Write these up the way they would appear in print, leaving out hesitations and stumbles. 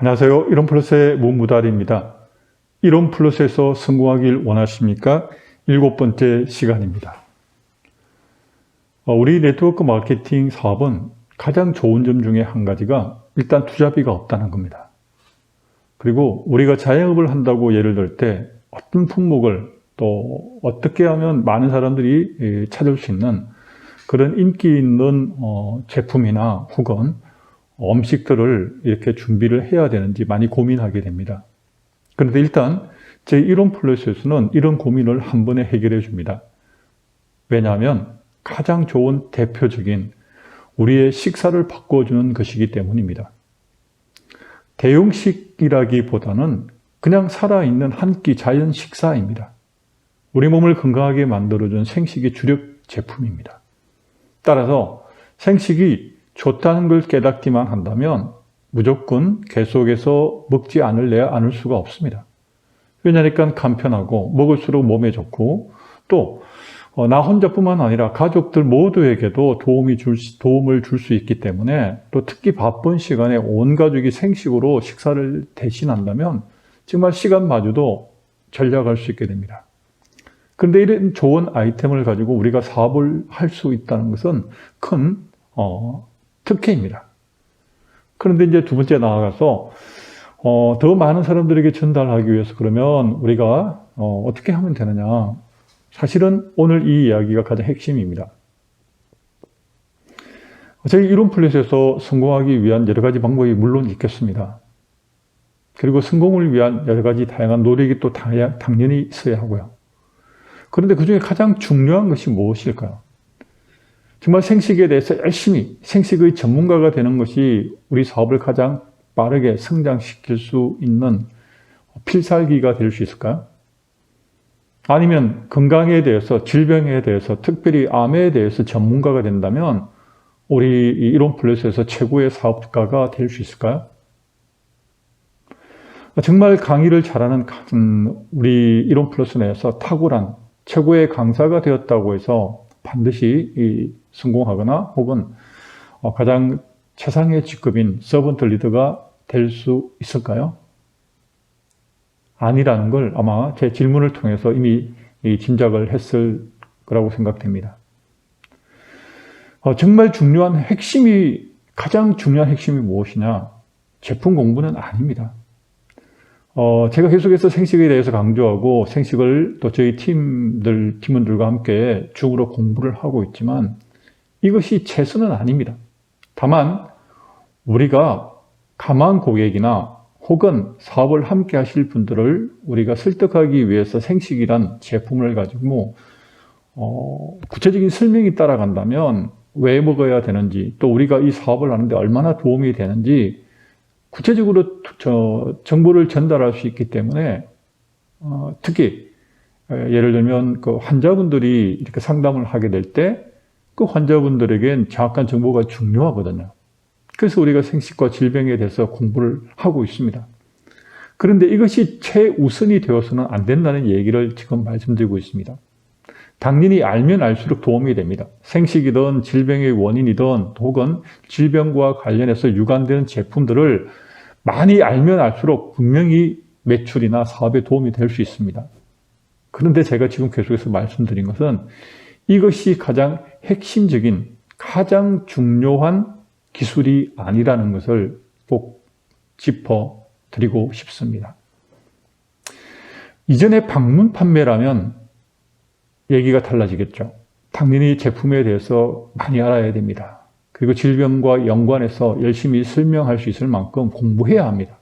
안녕하세요. 이론플러스의 문무달입니다. 이론플러스에서 성공하길 원하십니까? 7번째 시간입니다. 우리 네트워크 마케팅 사업은 가장 좋은 점 중에 한 가지가 일단 투자비가 없다는 겁니다. 그리고 우리가 자영업을 한다고 예를 들 때 어떤 품목을 또 어떻게 하면 많은 사람들이 찾을 수 있는 그런 인기 있는 제품이나 혹은 음식들을 이렇게 준비를 해야 되는지 많이 고민하게 됩니다. 그런데 일단 제 이론플러스에서는 이런 고민을 한 번에 해결해 줍니다. 왜냐하면 가장 좋은 대표적인 우리의 식사를 바꿔주는 것이기 때문입니다. 대용식이라기보다는 그냥 살아있는 한 끼 자연 식사입니다. 우리 몸을 건강하게 만들어준 생식이 주력 제품입니다. 따라서 생식이 좋다는 걸 깨닫기만 한다면 무조건 계속해서 먹지 않을래야 않을 수가 없습니다. 왜냐니까 간편하고 먹을수록 몸에 좋고 또 나 혼자뿐만 아니라 가족들 모두에게도 도움을 줄 수 있기 때문에 또 특히 바쁜 시간에 온 가족이 생식으로 식사를 대신한다면 정말 시간마저도 절약할 수 있게 됩니다. 그런데 이런 좋은 아이템을 가지고 우리가 사업을 할 수 있다는 것은 큰 특혜입니다. 그런데 이제 두 번째 나아가서 더 많은 사람들에게 전달하기 위해서 그러면 우리가 어떻게 하면 되느냐. 사실은 오늘 이 이야기가 가장 핵심입니다. 저희 이론플러스에서 성공하기 위한 여러 가지 방법이 물론 있겠습니다. 그리고 성공을 위한 여러 가지 다양한 노력이 또 당연히 있어야 하고요. 그런데 그 중에 가장 중요한 것이 무엇일까요? 정말 생식에 대해서 열심히 생식의 전문가가 되는 것이 우리 사업을 가장 빠르게 성장시킬 수 있는 필살기가 될 수 있을까요? 아니면 건강에 대해서, 질병에 대해서, 특별히 암에 대해서 전문가가 된다면 우리 이론플러스에서 최고의 사업가가 될 수 있을까요? 정말 강의를 잘하는 우리 이론플러스 내에서 탁월한 최고의 강사가 되었다고 해서 반드시 성공하거나 혹은 가장 최상의 직급인 서번트 리더가 될 수 있을까요? 아니라는 걸 아마 제 질문을 통해서 이미 짐작을 했을 거라고 생각됩니다. 정말 중요한 가장 중요한 핵심이 무엇이냐? 제품 공부는 아닙니다. 제가 계속해서 생식에 대해서 강조하고 생식을 또 저희 팀원들과 함께 중으로 공부를 하고 있지만 이것이 최선은 아닙니다. 다만 우리가 가망 고객이나 혹은 사업을 함께 하실 분들을 우리가 설득하기 위해서 생식이란 제품을 가지고 구체적인 설명이 따라간다면 왜 먹어야 되는지 또 우리가 이 사업을 하는데 얼마나 도움이 되는지 구체적으로 정보를 전달할 수 있기 때문에 특히 예를 들면 그 환자분들이 이렇게 상담을 하게 될 때 그 환자분들에겐 정확한 정보가 중요하거든요. 그래서 우리가 생식과 질병에 대해서 공부를 하고 있습니다. 그런데 이것이 최우선이 되어서는 안 된다는 얘기를 지금 말씀드리고 있습니다. 당연히 알면 알수록 도움이 됩니다. 생식이든 질병의 원인이든 혹은 질병과 관련해서 유관되는 제품들을 많이 알면 알수록 분명히 매출이나 사업에 도움이 될 수 있습니다. 그런데 제가 지금 계속해서 말씀드린 것은 이것이 가장 핵심적인, 가장 중요한 기술이 아니라는 것을 꼭 짚어드리고 싶습니다. 이전에 방문 판매라면 얘기가 달라지겠죠. 당연히 제품에 대해서 많이 알아야 됩니다. 그리고 질병과 연관해서 열심히 설명할 수 있을 만큼 공부해야 합니다.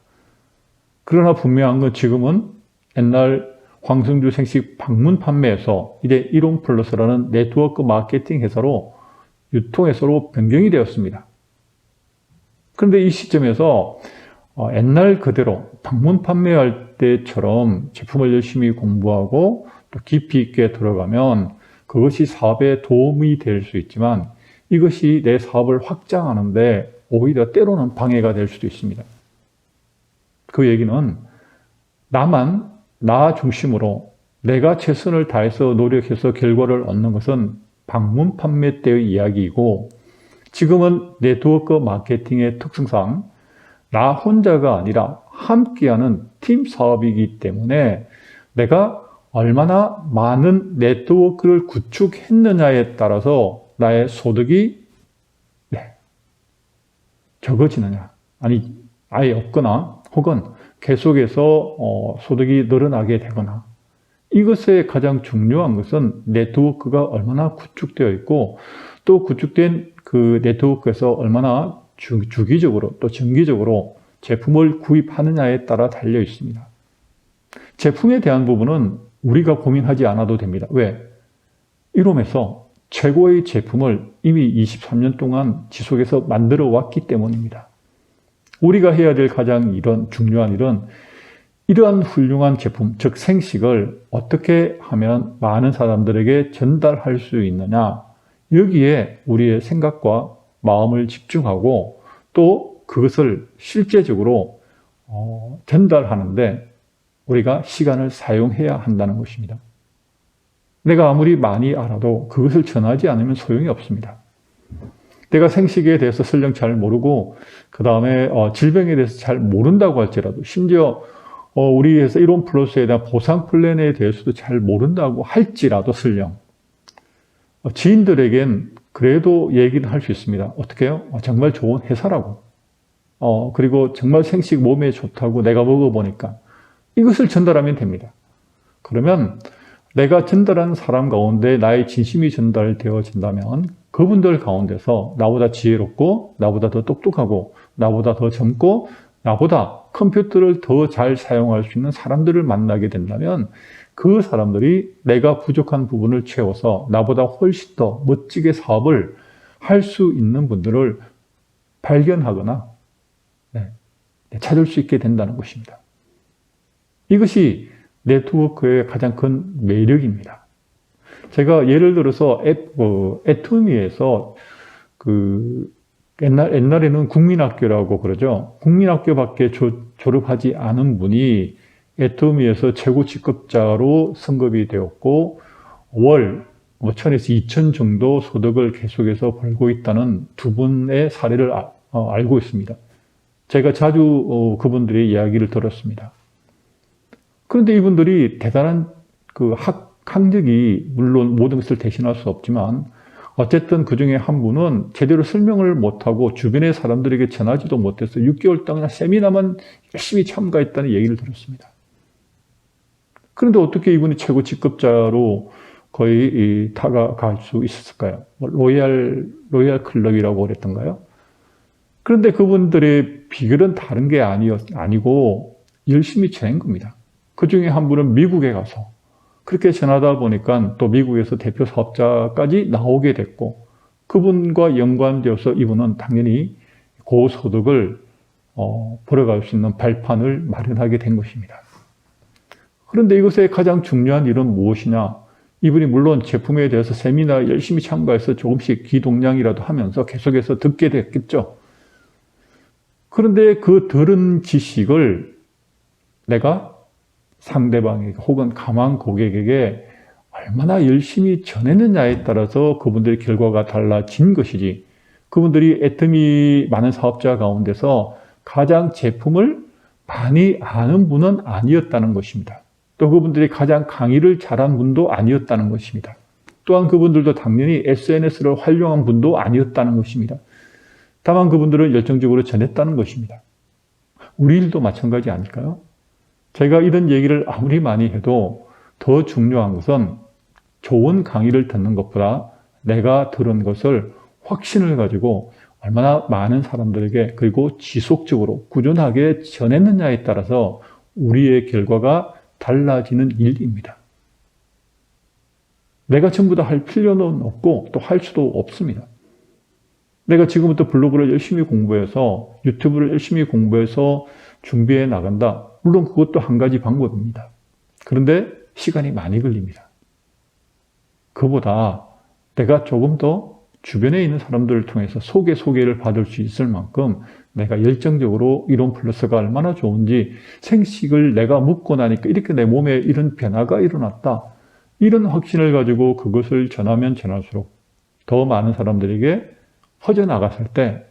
그러나 분명한 건 지금은 옛날 황성주 생식 방문 판매에서 이제 이론플러스라는 네트워크 마케팅 회사로 유통회사로 변경이 되었습니다. 그런데 이 시점에서 옛날 그대로 방문 판매할 때처럼 제품을 열심히 공부하고 또 깊이 있게 들어가면 그것이 사업에 도움이 될 수 있지만 이것이 내 사업을 확장하는데 오히려 때로는 방해가 될 수도 있습니다. 그 얘기는 나 중심으로 내가 최선을 다해서 노력해서 결과를 얻는 것은 방문 판매 때의 이야기이고 지금은 네트워크 마케팅의 특성상 나 혼자가 아니라 함께하는 팀 사업이기 때문에 내가 얼마나 많은 네트워크를 구축했느냐에 따라서 나의 소득이 적어지느냐, 아니 아예 없거나 혹은 계속해서 소득이 늘어나게 되거나, 이것에 가장 중요한 것은 네트워크가 얼마나 구축되어 있고 또 구축된 그 네트워크에서 얼마나 주기적으로 또 정기적으로 제품을 구입하느냐에 따라 달려 있습니다. 제품에 대한 부분은 우리가 고민하지 않아도 됩니다. 왜? 이롬에서 최고의 제품을 이미 23년 동안 지속해서 만들어 왔기 때문입니다. 우리가 해야 될 가장 중요한 일은 이러한 훌륭한 제품, 즉 생식을 어떻게 하면 많은 사람들에게 전달할 수 있느냐, 여기에 우리의 생각과 마음을 집중하고 또 그것을 실제적으로 전달하는데 우리가 시간을 사용해야 한다는 것입니다. 내가 아무리 많이 알아도 그것을 전하지 않으면 소용이 없습니다. 내가 생식에 대해서 설령 잘 모르고 그 다음에 질병에 대해서 잘 모른다고 할지라도, 심지어 우리 회사 이론 플러스에 대한 보상 플랜에 대해서도 잘 모른다고 할지라도 설령 지인들에겐 그래도 얘기를 할 수 있습니다. 어떻게 해요? 정말 좋은 회사라고. 그리고 정말 생식 몸에 좋다고 내가 먹어보니까, 이것을 전달하면 됩니다. 그러면 내가 전달한 사람 가운데 나의 진심이 전달되어진다면 그분들 가운데서 나보다 지혜롭고 나보다 더 똑똑하고 나보다 더 젊고 나보다 컴퓨터를 더 잘 사용할 수 있는 사람들을 만나게 된다면 그 사람들이 내가 부족한 부분을 채워서 나보다 훨씬 더 멋지게 사업을 할 수 있는 분들을 발견하거나 찾을 수 있게 된다는 것입니다. 이것이 네트워크의 가장 큰 매력입니다. 제가 예를 들어서 애터미에서 옛날에는 국민학교라고 그러죠. 국민학교밖에 졸업하지 않은 분이 애터미에서 최고 직급자로 승급이 되었고 월 1,000에서 2,000 정도 소득을 계속해서 벌고 있다는 두 분의 사례를 알고 있습니다. 제가 자주 그분들의 이야기를 들었습니다. 그런데 이분들이 대단한 학력이 물론 모든 것을 대신할 수 없지만 어쨌든 그 중에 한 분은 제대로 설명을 못하고 주변의 사람들에게 전하지도 못해서 6개월 동안 세미나만 열심히 참가했다는 얘기를 들었습니다. 그런데 어떻게 이분이 최고 직급자로 거의 다가갈 수 있었을까요? 로얄 클럽이라고 그랬던가요? 그런데 그분들의 비결은 다른 게 아니고 열심히 전한 겁니다. 그 중에 한 분은 미국에 가서 그렇게 전하다 보니까 또 미국에서 대표 사업자까지 나오게 됐고, 그분과 연관되어서 이분은 당연히 고소득을 벌어갈 수 있는 발판을 마련하게 된 것입니다. 그런데 이것의 가장 중요한 일은 무엇이냐? 이분이 물론 제품에 대해서 세미나 열심히 참가해서 조금씩 귀동냥이라도 하면서 계속해서 듣게 됐겠죠. 그런데 그 들은 지식을 내가 상대방에게 혹은 가망 고객에게 얼마나 열심히 전했느냐에 따라서 그분들의 결과가 달라진 것이지, 그분들이 애터미 많은 사업자 가운데서 가장 제품을 많이 아는 분은 아니었다는 것입니다. 또 그분들이 가장 강의를 잘한 분도 아니었다는 것입니다. 또한 그분들도 당연히 SNS를 활용한 분도 아니었다는 것입니다. 다만 그분들은 열정적으로 전했다는 것입니다. 우리 일도 마찬가지 아닐까요? 제가 이런 얘기를 아무리 많이 해도 더 중요한 것은 좋은 강의를 듣는 것보다 내가 들은 것을 확신을 가지고 얼마나 많은 사람들에게 그리고 지속적으로 꾸준하게 전했느냐에 따라서 우리의 결과가 달라지는 일입니다. 내가 전부 다 할 필요는 없고 또 할 수도 없습니다. 내가 지금부터 블로그를 열심히 공부해서 유튜브를 열심히 공부해서 준비해 나간다. 물론 그것도 한 가지 방법입니다. 그런데 시간이 많이 걸립니다. 그보다 내가 조금 더 주변에 있는 사람들을 통해서 소개를 받을 수 있을 만큼 내가 열정적으로 이론 플러스가 얼마나 좋은지, 생식을 내가 먹고 나니까 이렇게 내 몸에 이런 변화가 일어났다. 이런 확신을 가지고 그것을 전하면 전할수록 더 많은 사람들에게 퍼져나갔을 때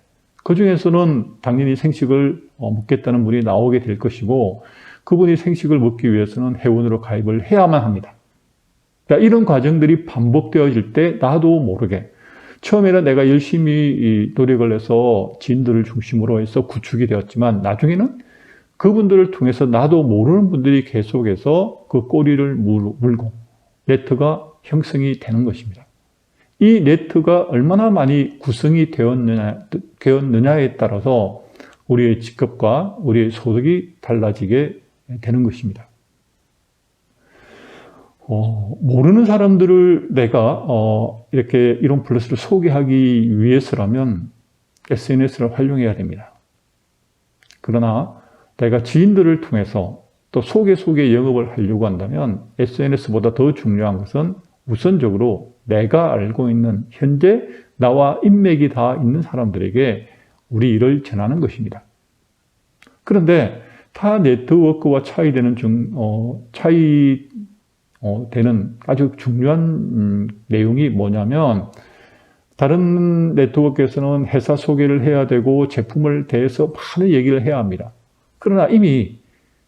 그 중에서는 당연히 생식을 먹겠다는 분이 나오게 될 것이고 그분이 생식을 먹기 위해서는 회원으로 가입을 해야만 합니다. 그러니까 이런 과정들이 반복되어질 때 나도 모르게 처음에는 내가 열심히 노력을 해서 지인들을 중심으로 해서 구축이 되었지만 나중에는 그분들을 통해서 나도 모르는 분들이 계속해서 그 꼬리를 물고 네트가 형성이 되는 것입니다. 이 네트가 얼마나 많이 구성이 되었느냐에 따라서 우리의 직급과 우리의 소득이 달라지게 되는 것입니다. 모르는 사람들을 내가 이렇게 이론 플러스를 소개하기 위해서라면 SNS를 활용해야 됩니다. 그러나 내가 지인들을 통해서 또 소개 영업을 하려고 한다면 SNS보다 더 중요한 것은 우선적으로 내가 알고 있는 현재 나와 인맥이 다 있는 사람들에게 우리 일을 전하는 것입니다. 그런데 타 네트워크와 차이되는 아주 중요한 내용이 뭐냐면 다른 네트워크에서는 회사 소개를 해야 되고 제품을 대해서 많은 얘기를 해야 합니다. 그러나 이미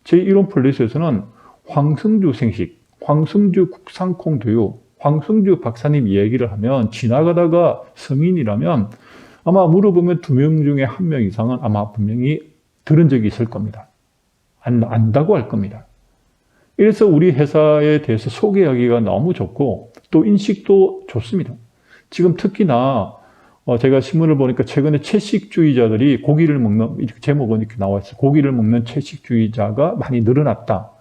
저희 이론 플러스에서는 황성주 생식, 황성주 국산콩두유, 황성주 박사님 얘기를 하면 지나가다가 성인이라면 아마 물어보면 2명 중에 1명 이상은 아마 분명히 들은 적이 있을 겁니다. 안다고 할 겁니다. 이래서 우리 회사에 대해서 소개하기가 너무 좋고 또 인식도 좋습니다. 지금 특히나 제가 신문을 보니까 최근에 채식주의자들이 고기를 먹는, 이렇게 제목은 이렇게 나와 있어요. 고기를 먹는 채식주의자가 많이 늘어났다.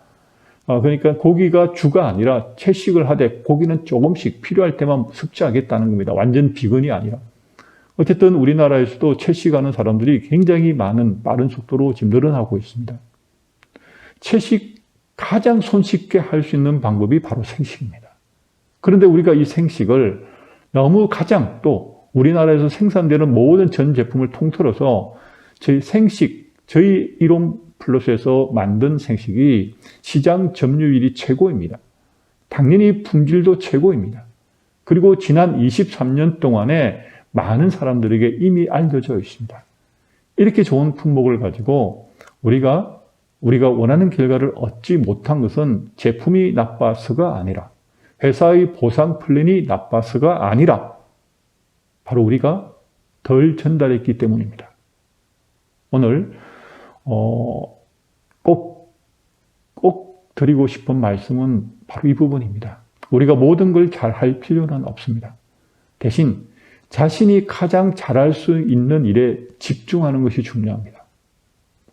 그러니까 고기가 주가 아니라 채식을 하되 고기는 조금씩 필요할 때만 섭취하겠다는 겁니다. 완전 비건이 아니라. 어쨌든 우리나라에서도 채식하는 사람들이 굉장히 빠른 속도로 지금 늘어나고 있습니다. 채식 가장 손쉽게 할 수 있는 방법이 바로 생식입니다. 그런데 우리가 이 생식을 너무 가장 또 우리나라에서 생산되는 모든 전 제품을 통틀어서 저희 이론 플러스에서 만든 생식이 시장 점유율이 최고입니다. 당연히 품질도 최고입니다. 그리고 지난 23년 동안에 많은 사람들에게 이미 알려져 있습니다. 이렇게 좋은 품목을 가지고 우리가 원하는 결과를 얻지 못한 것은 제품이 나빠서가 아니라 회사의 보상 플랜이 나빠서가 아니라 바로 우리가 덜 전달했기 때문입니다. 오늘 꼭 드리고 싶은 말씀은 바로 이 부분입니다. 우리가 모든 걸 잘할 필요는 없습니다. 대신 자신이 가장 잘할 수 있는 일에 집중하는 것이 중요합니다.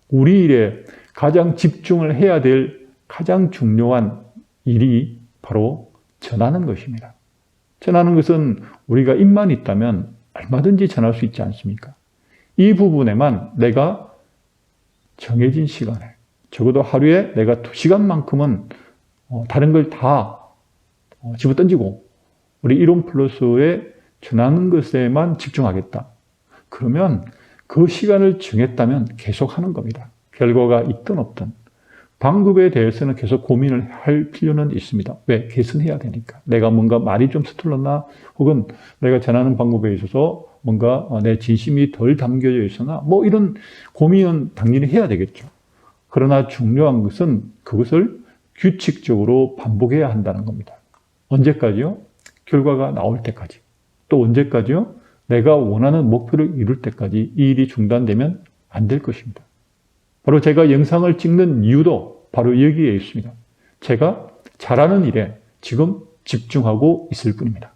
우리 일에 가장 집중을 해야 될 가장 중요한 일이 바로 전하는 것입니다. 전하는 것은 우리가 입만 있다면 얼마든지 전할 수 있지 않습니까? 이 부분에만 내가 정해진 시간에 적어도 하루에 내가 2시간만큼은 다른 걸 다 집어던지고 우리 이론 플러스에 전하는 것에만 집중하겠다. 그러면 그 시간을 정했다면 계속 하는 겁니다. 결과가 있든 없든. 방법에 대해서는 계속 고민을 할 필요는 있습니다. 왜? 개선해야 되니까. 내가 뭔가 말이 좀 서툴렀나? 혹은 내가 전하는 방법에 있어서 뭔가 내 진심이 덜 담겨져 있으나? 뭐 이런 고민은 당연히 해야 되겠죠. 그러나 중요한 것은 그것을 규칙적으로 반복해야 한다는 겁니다. 언제까지요? 결과가 나올 때까지. 또 언제까지요? 내가 원하는 목표를 이룰 때까지 이 일이 중단되면 안 될 것입니다. 바로 제가 영상을 찍는 이유도 바로 여기에 있습니다. 제가 잘하는 일에 지금 집중하고 있을 뿐입니다.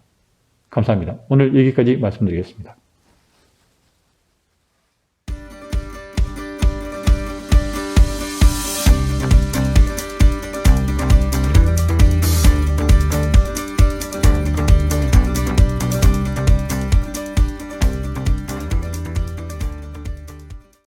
감사합니다. 오늘 여기까지 말씀드리겠습니다.